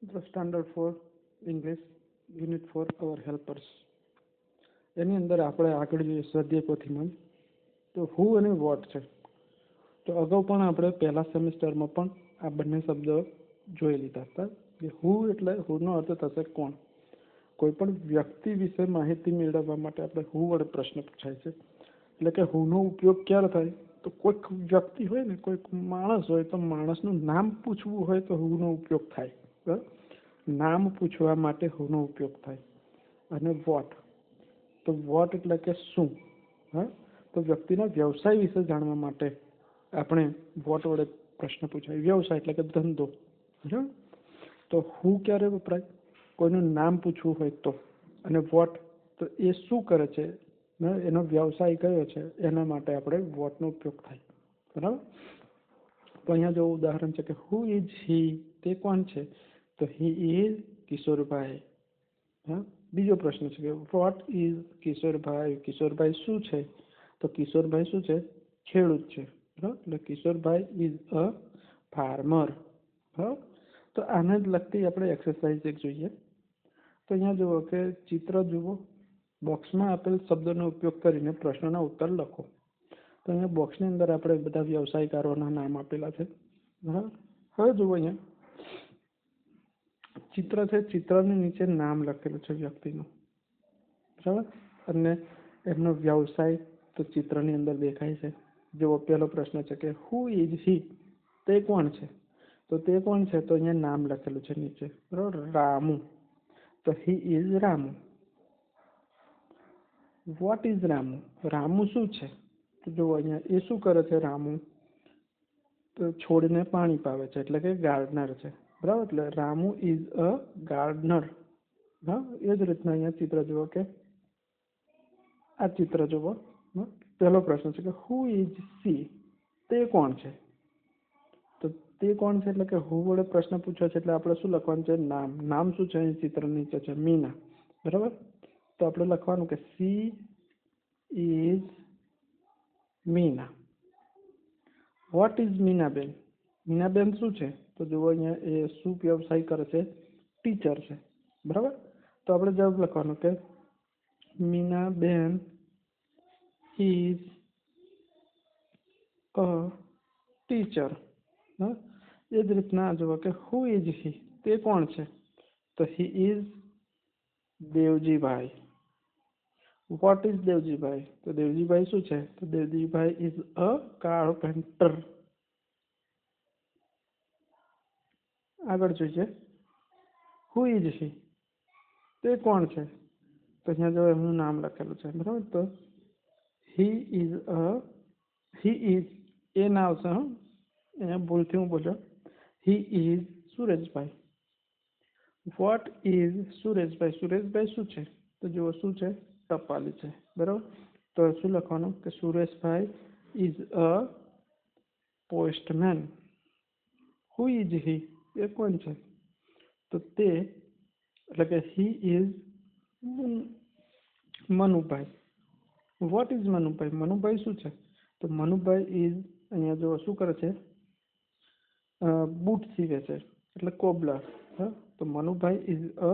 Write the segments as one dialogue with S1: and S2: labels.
S1: The standard for English unit for our helpers. એની અંદર આપણે આગળ જોઈએ સ્વાધ્યાય પોથીમાં તો હુ અને વોટ છે. તો અગાઉ પણ આપણે પહેલા સેમિસ્ટરમાં પણ આ બંને શબ્દો જોઈ લીધા હતા કે હુ એટલે હુનો અર્થ થશે કોણ. કોઈ પણ વ્યક્તિ વિશે માહિતી મેળવવા માટે આપણે હુ વડે પ્રશ્ન પૂછાય છે. એટલે કે હુનો ઉપયોગ ક્યારે થાય તો કોઈક વ્યક્તિ હોય ને, કોઈક માણસ હોય તો માણસનું નામ પૂછવું હોય તો હુનો ઉપયોગ થાય. બરાબર, નામ પૂછવા માટે હુનો ઉપયોગ થાય. અને વોટ, તો વોટ એટલે કે શું. હા, તો વ્યક્તિના વ્યવસાય વિશે જાણવા માટે આપણે વોટ વડે પ્રશ્ન પૂછાય. વ્યવસાય એટલે કે ધંધો. બરાબર, તો હુ ક્યારે વપરાય કોઈનું નામ પૂછવું હોય તો. અને વોટ તો એ શું કરે છે, એનો વ્યવસાય કયો છે, એના માટે આપણે વોટનો ઉપયોગ થાય. બરાબર, તો અહીંયા જો ઉદાહરણ છે કે હુ ઇઝ હી, તે કોણ છે, તો હી ઇઝ કિશોરભાઈ. હા, બીજો પ્રશ્ન છે કે વોટ ઇઝ કિશોરભાઈ, કિશોરભાઈ શું છે, તો કિશોરભાઈ શું છે, ખેડૂત છે. બરાબર, એટલે કિશોરભાઈ ઇઝ અ ફાર્મર. બરાબર, તો આને જ લગતી આપણે એક્સરસાઇઝ એક જોઈએ. તો અહીંયા જુઓ કે ચિત્ર જુઓ, બોક્સમાં આપેલ શબ્દોનો ઉપયોગ કરીને પ્રશ્નોના ઉત્તર લખો. તો અહીંયા બોક્સની અંદર આપણે બધા વ્યવસાયકારોના નામ આપેલા છે. બરાબર, હવે જુઓ અહીંયા ચિત્ર છે, ચિત્રની નીચે નામ લખેલું છે વ્યક્તિનું. બરાબર, અને એમનો વ્યવસાય તો ચિત્રની અંદર દેખાય છે. જેવો પહેલો પ્રશ્ન છે કે હુ ઇઝ હી, તે કોણ છે, તો તે કોણ છે, તો અહીંયા નામ લખેલું છે નીચે. બરાબર, રામુ, તો he is Ramu. What is Ramu, Ramu શું છે, તો જુઓ અહીંયા એ શું કરે છે રામુ, તો છોડને પાણી પાવે છે, એટલે કે ગાર્ડનર છે. બરાબર, એટલે રામુ ઇઝ અ ગાર્ડનર. હા, એ જ રીતના અહીંયા ચિત્ર જુઓ કે આ ચિત્ર જુઓ. પહેલો પ્રશ્ન છે કે હુ ઇઝ સી, તે કોણ છે, તો તે કોણ છે એટલે કે હુ વડે પ્રશ્ન પૂછ્યો છે એટલે આપણે શું લખવાનું છે, નામ. નામ શું છે, અહીં ચિત્ર નીચે છે મીના. બરાબર, તો આપણે લખવાનું કે C is Meena. What is મીનાબેન, મીનાબેન શું છે, તો જુઓ અહીંયા એ શું વ્યવસાય કરે છે, ટીચર છે. બરાબર, તો આપણે જવાબ લખવાનું કે મીનાબેન ઇઝ અ ટીચર. હા, એ જ રીતના જુઓ કે હુ ઇઝ હી, તે કોણ છે, તો he is Devjibhai. What is Devjibhai, તો દેવજીભાઈ શું છે, તો દેવજીભાઈ ઇઝ અ કાર્પેન્ટર. આગળ જોઈએ હુ ઇઝ હી, તે કોણ છે, તો અહીંયા જો એમનું નામ લખેલું છે. બરાબર, તો હી ઇઝ એ ના આવશે. હા, અહીંયા ભૂલથી હું બોલ્યો, he is Sureshbhai. What is Sureshbhai, Sureshbhai શું છે, તો જુઓ શું છે, ટપાલી છે. બરાબર, તો શું લખવાનું કે Sureshbhai is a postman. Who is he, એ કોણ છે, તો તે એટલે કે he is Manubhai. What is Manubhai, Manubhai શું છે, તો મનુભાઈ ઇઝ અહીંયા જો શું કરે છે, બૂટ સીવે છે, એટલે કોબલર. હા, તો Manubhai is a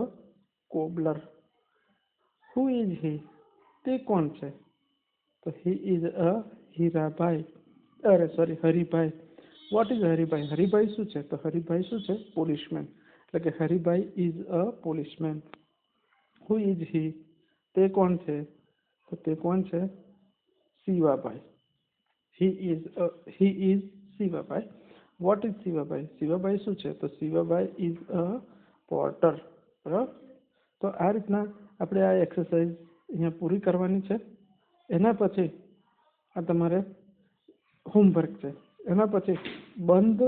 S1: cobbler. Who is હી, તે કોણ છે, તો હી ઇઝ અ હીરાભાઈ, અરે sorry Haribhai. What is Haribhai, Haribhai શું છે, તો હરિભાઈ શું છે, પોલીસમેન. એટલે કે Haribhai is a policeman. Who is હી, તે કોણ છે, તો તે કોણ છે, Shivabhai. He is Shivabhai. What is Shivabhai, Shivabhai શું છે, તો શિવાભાઈ ઇઝ અ પોર્ટર. બરાબર, તો આ રીતના આપણે આ એક્સરસાઇઝ અહીંયા પૂરી કરવાની છે. એના પછી આ તમારે હોમવર્ક છે. એના પછી બંધ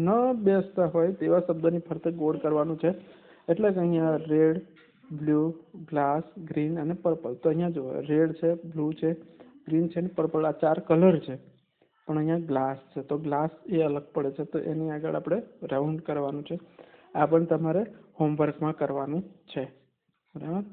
S1: ન બેસતા હોય તેવા શબ્દની ફરતે ગોળ કરવાનું છે. એટલે કે અહીંયા રેડ, બ્લુ, ગ્લાસ, ગ્રીન અને પર્પલ. તો અહીંયા જુઓ રેડ છે, બ્લુ છે, ગ્રીન છે અને પર્પલ, આ 4 કલર છે. પણ અહીંયા ગ્લાસ છે, તો ગ્લાસ એ અલગ પડે છે, તો એની આગળ આપણે રાઉન્ડ કરવાનું છે. આ પણ તમારે હોમવર્કમાં કરવાનું છે. બરાબર.